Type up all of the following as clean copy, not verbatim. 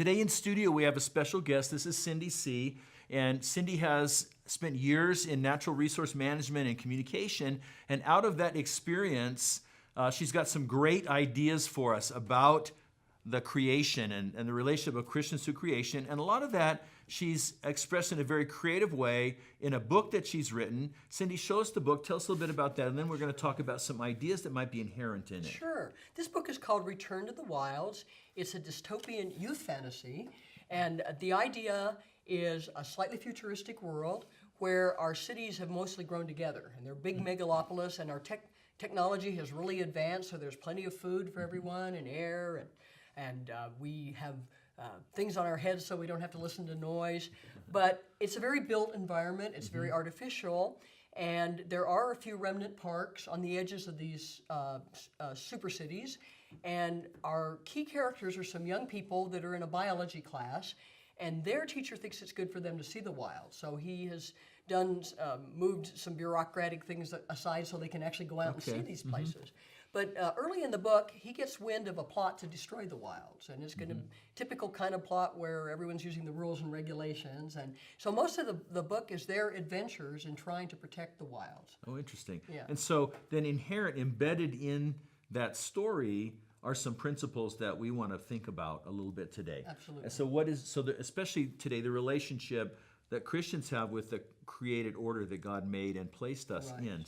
Today in studio we have a special guest. This is Cindy C. And Cindy has spent years in natural resource management and communication. And out of that experience, she's got some great ideas for us about the creation and the relationship of Christians to creation. And a lot of that she's expressed in a very creative way in a book that she's written. Cindy, show us the book. Tell us a little bit about that. And then we're going to talk about some ideas that might be inherent in it. Sure. This book is called Return to the Wilds. It's a dystopian youth fantasy. And the idea is a slightly futuristic world where our cities have mostly grown together. And they're big megalopolis, and our technology has really advanced, so there's plenty of food for everyone and air, and we have things on our heads so we don't have to listen to noise. But it's a very built environment. It's very artificial. And there are a few remnant parks on the edges of these super cities. And our key characters are some young people that are in a biology class. And their teacher thinks it's good for them to see the wild. So he has moved some bureaucratic things aside so they can actually go out and see these places. But early in the book, he gets wind of a plot to destroy the wilds. And it's going to typical kind of plot where everyone's using the rules and regulations. And so most of the book is their adventures in trying to protect the wilds. Oh, interesting. Yeah. And so then embedded in that story are some principles that we want to think about a little bit today. Absolutely. And so especially today, the relationship that Christians have with the created order that God made and placed us in.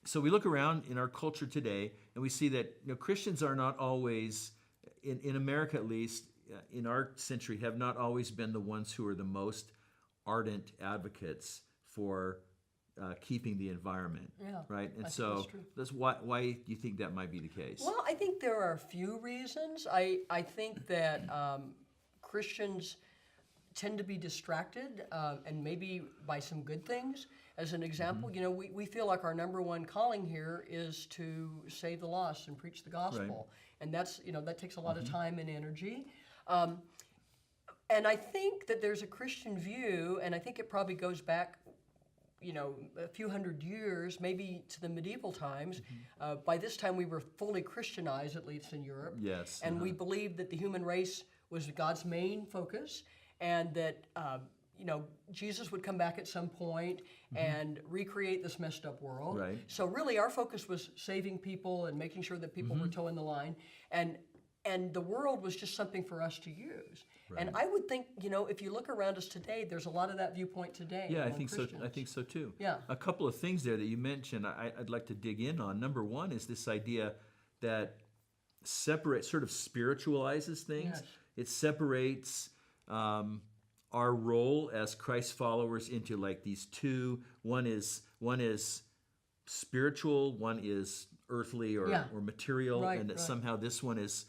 So we look around in our culture today and we see that Christians are not always, in America at least, in our century, have not always been the ones who are the most ardent advocates for keeping the environment, right? And so that's why do you think that might be the case? Well, I think there are a few reasons. I think that Christians tend to be distracted and maybe by some good things. As an example, we feel like our number one calling here is to save the lost and preach the gospel. And that's, that takes a lot of time and energy. And I think that there's a Christian view, and I think it probably goes back a few hundred years, maybe to the medieval times. By this time, we were fully Christianized, at least in Europe. Yes. And we believed that the human race was God's main focus, and that Jesus would come back at some point and recreate this messed up world. Right. So really, our focus was saving people and making sure that people were towing the line, and the world was just something for us to use. Right. And I would think, if you look around us today, there's a lot of that viewpoint today. Yeah, I think so too. Yeah. A couple of things there that you mentioned I'd like to dig in on. Number one is this idea that sort of spiritualizes things. Yes. It separates our role as Christ followers into like these two. One is spiritual, one is earthly or material, and that somehow this one is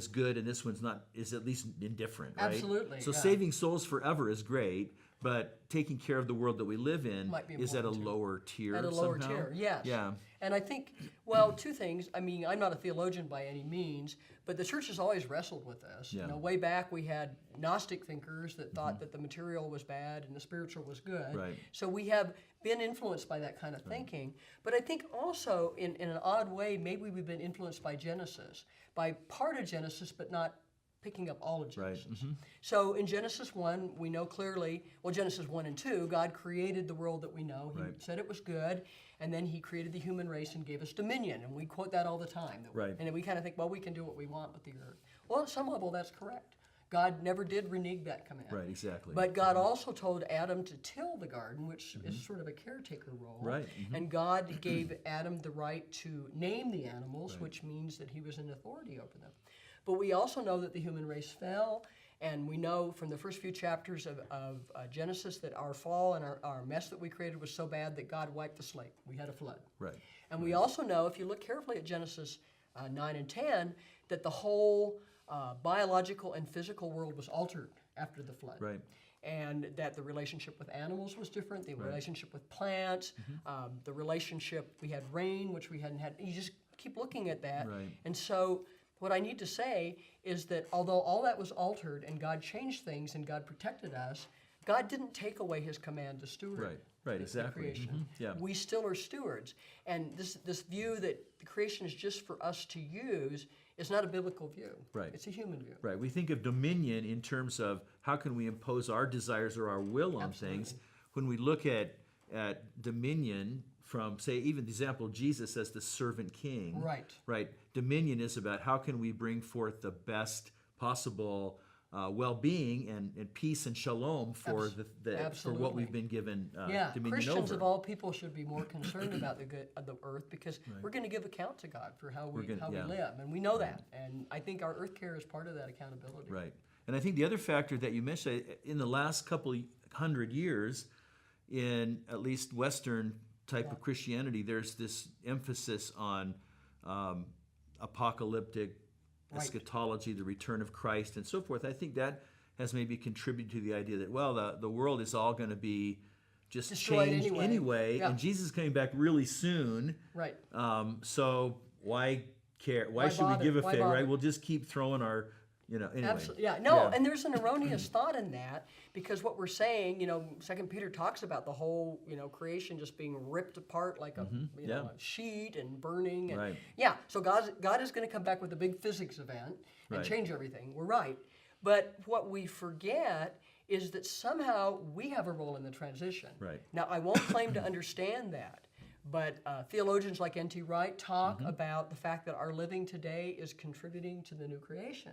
good and this one's not, is at least indifferent, right? Absolutely. So saving souls forever is great, but taking care of the world that we live in is at a lower tier somehow. At a lower tier, yes. Yeah. And I think, two things. I mean, I'm not a theologian by any means, but the church has always wrestled with this. Yeah. Way back we had Gnostic thinkers that thought that the material was bad and the spiritual was good. Right. So we have been influenced by that kind of thinking. But I think also, in an odd way, maybe we've been influenced by Genesis, by part of Genesis, but not picking up all of Genesis. Right. So in Genesis 1, we know clearly, Genesis 1 and 2, God created the world that we know. He said it was good, and then he created the human race and gave us dominion, and we quote that all the time. Right. And then we kind of think, we can do what we want with the earth. Well, at some level, that's correct. God never did renege that command. Right, exactly. But God also told Adam to till the garden, which is sort of a caretaker role. Right. And God gave Adam the right to name the animals, which means that he was in authority over them. But we also know that the human race fell, and we know from the first few chapters of Genesis that our fall and our mess that we created was so bad that God wiped the slate. We had a flood. Right. And we also know, if you look carefully at Genesis 9 and 10, that the whole biological and physical world was altered after the flood. Right. And that the relationship with animals was different, the relationship with plants, the relationship, we had rain, which we hadn't had. You just keep looking at that. Right. And so what I need to say is that although all that was altered and God changed things and God protected us, God didn't take away his command to steward the creation. Yeah. We still are stewards. And this view that the creation is just for us to use is not a biblical view. Right. It's a human view. Right. We think of dominion in terms of how can we impose our desires or our will on Absolutely. things. When we look at dominion from, say, even the example of Jesus as the servant king. Right. Right. Dominion is about how can we bring forth the best possible well-being and peace and shalom for for what we've been given dominion Christians over. of all people should be more concerned about the good of the earth because we're going to give account to God for how we live, and we know that. And I think our earth care is part of that accountability. Right. And I think the other factor that you mentioned in the last couple hundred years, in at least Western type of Christianity, there's this emphasis on apocalyptic eschatology, the return of Christ, and so forth. I think that has maybe contributed to the idea that, well, the world is all going to be just destroyed changed anyway, Yeah. and Jesus is coming back really soon. Right. So why care? Why should bother? we give a Why fig, bother? right? We'll just keep throwing our, anyway. Absolutely. Yeah. No, and there's an erroneous thought in that because what we're saying, 2 Peter talks about the whole, creation just being ripped apart like a, a sheet and burning. And, Right. Yeah. So God is going to come back with a big physics event and Right. change everything. We're right. But what we forget is that somehow we have a role in the transition. Right. Now, I won't claim to understand that. But theologians like N.T. Wright talk about the fact that our living today is contributing to the new creation.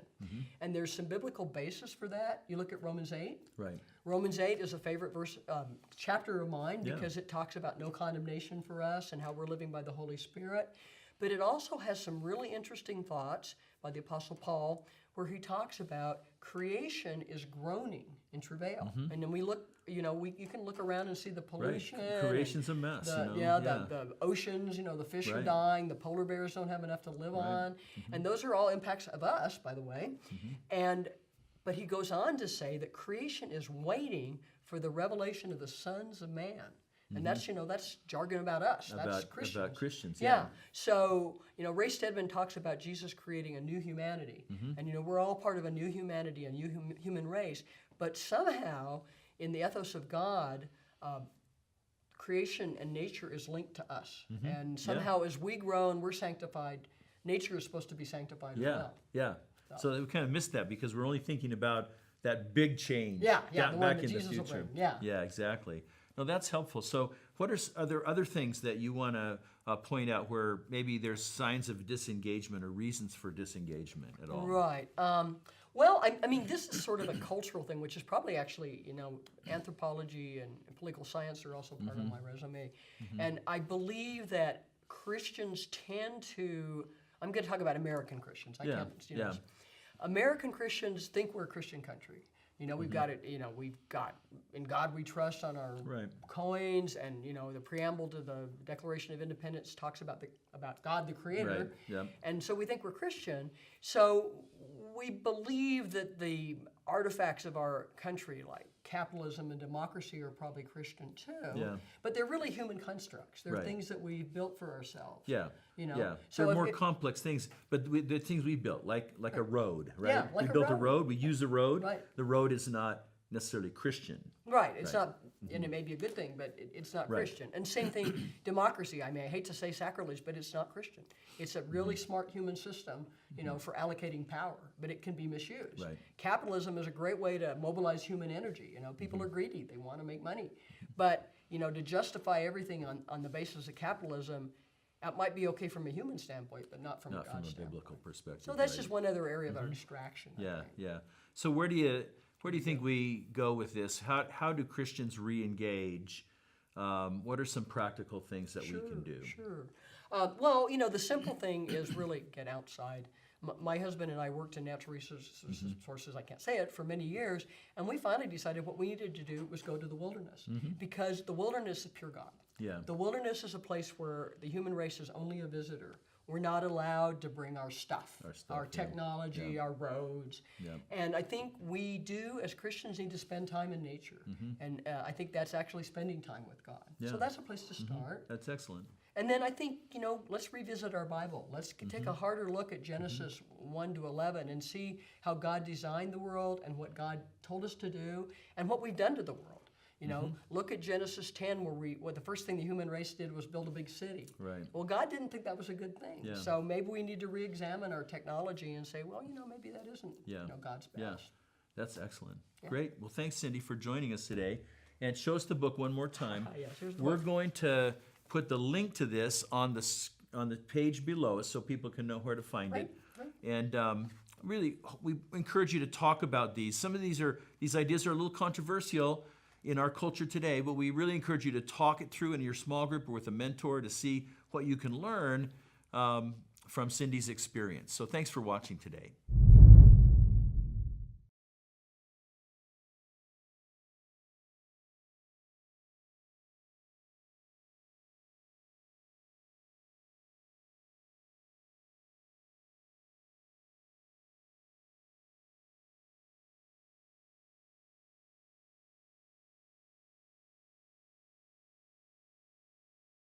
And there's some biblical basis for that. You look at Romans 8. Right. Romans 8 is a favorite chapter of mine because it talks about no condemnation for us and how we're living by the Holy Spirit. But it also has some really interesting thoughts by the Apostle Paul where he talks about creation is groaning in travail. And then we look, you can look around and see the pollution. Right. Creation's a mess. The oceans, the fish are dying, the polar bears don't have enough to live on. And those are all impacts of us, by the way. But he goes on to say that creation is waiting for the revelation of the sons of man. And that's jargon about us. That's Christians. About Christians, yeah. So, Ray Stedman talks about Jesus creating a new humanity. And, we're all part of a new humanity, a new human race. But somehow, in the ethos of God, creation and nature is linked to us. And somehow, as we grow and we're sanctified, nature is supposed to be sanctified as well. Yeah. So we kind of missed that because we're only thinking about that big change the one back that in Jesus the will future. bring. Yeah. Yeah, exactly. No, that's helpful. So what are there other things that you want to point out where maybe there's signs of disengagement or reasons for disengagement at all? Right. Well, I mean, this is sort of a cultural thing, which is probably actually, anthropology and political science are also part of my resume. And I believe that Christians tend to, I'm going to talk about American Christians. American Christians think we're a Christian country. We've got it, we've got in God we trust on our coins, and the preamble to the Declaration of Independence talks about God the Creator. And so we think we're Christian. So we believe that the artifacts of our country, like capitalism and democracy, are probably Christian too. But they're really human constructs. They're things that we built for ourselves. So they're more complex things, but the things we built, like a road, right? Like we a built a road. road. We use a road. Right. The road is not necessarily Christian. Right. It's not, and it may be a good thing, but it's not Christian. And same thing, democracy. I hate to say sacrilege, but it's not Christian. It's a really smart human system, for allocating power, but it can be misused. Right. Capitalism is a great way to mobilize human energy. People are greedy. They want to make money. But, to justify everything on the basis of capitalism, that might be okay from a human standpoint, but not from a God standpoint. Biblical perspective. So that's just one other area of our distraction. I think. Yeah. So where do you think we go with this? How do Christians re-engage? What are some practical things that we can do? Sure. Well, the simple thing is really get outside. My husband and I worked in natural resources, I can't say it, for many years, and we finally decided what we needed to do was go to the wilderness, because the wilderness is pure God. The wilderness is a place where the human race is only a visitor. We're not allowed to bring our stuff, our technology, our roads. And I think we do, as Christians, need to spend time in nature. And I think that's actually spending time with God. So that's a place to start. That's excellent. And then I think, let's revisit our Bible. Let's take a harder look at Genesis 1 to 11 and see how God designed the world and what God told us to do and what we've done to the world. You know, look at Genesis 10, where the first thing the human race did was build a big city. Right. Well, God didn't think that was a good thing. Yeah. So maybe we need to re-examine our technology and say, well, you know, maybe that isn't God's best. Yeah, that's excellent. Yeah. Great. Well, thanks, Cindy, for joining us today. And show us the book one more time. Yes, here's the We're book. going to put the link to this on the page below us so people can know where to find it. Right. And really, we encourage you to talk about these. Some of these ideas are a little controversial in our culture today, but we really encourage you to talk it through in your small group or with a mentor to see what you can learn from Cindy's experience. So thanks for watching today.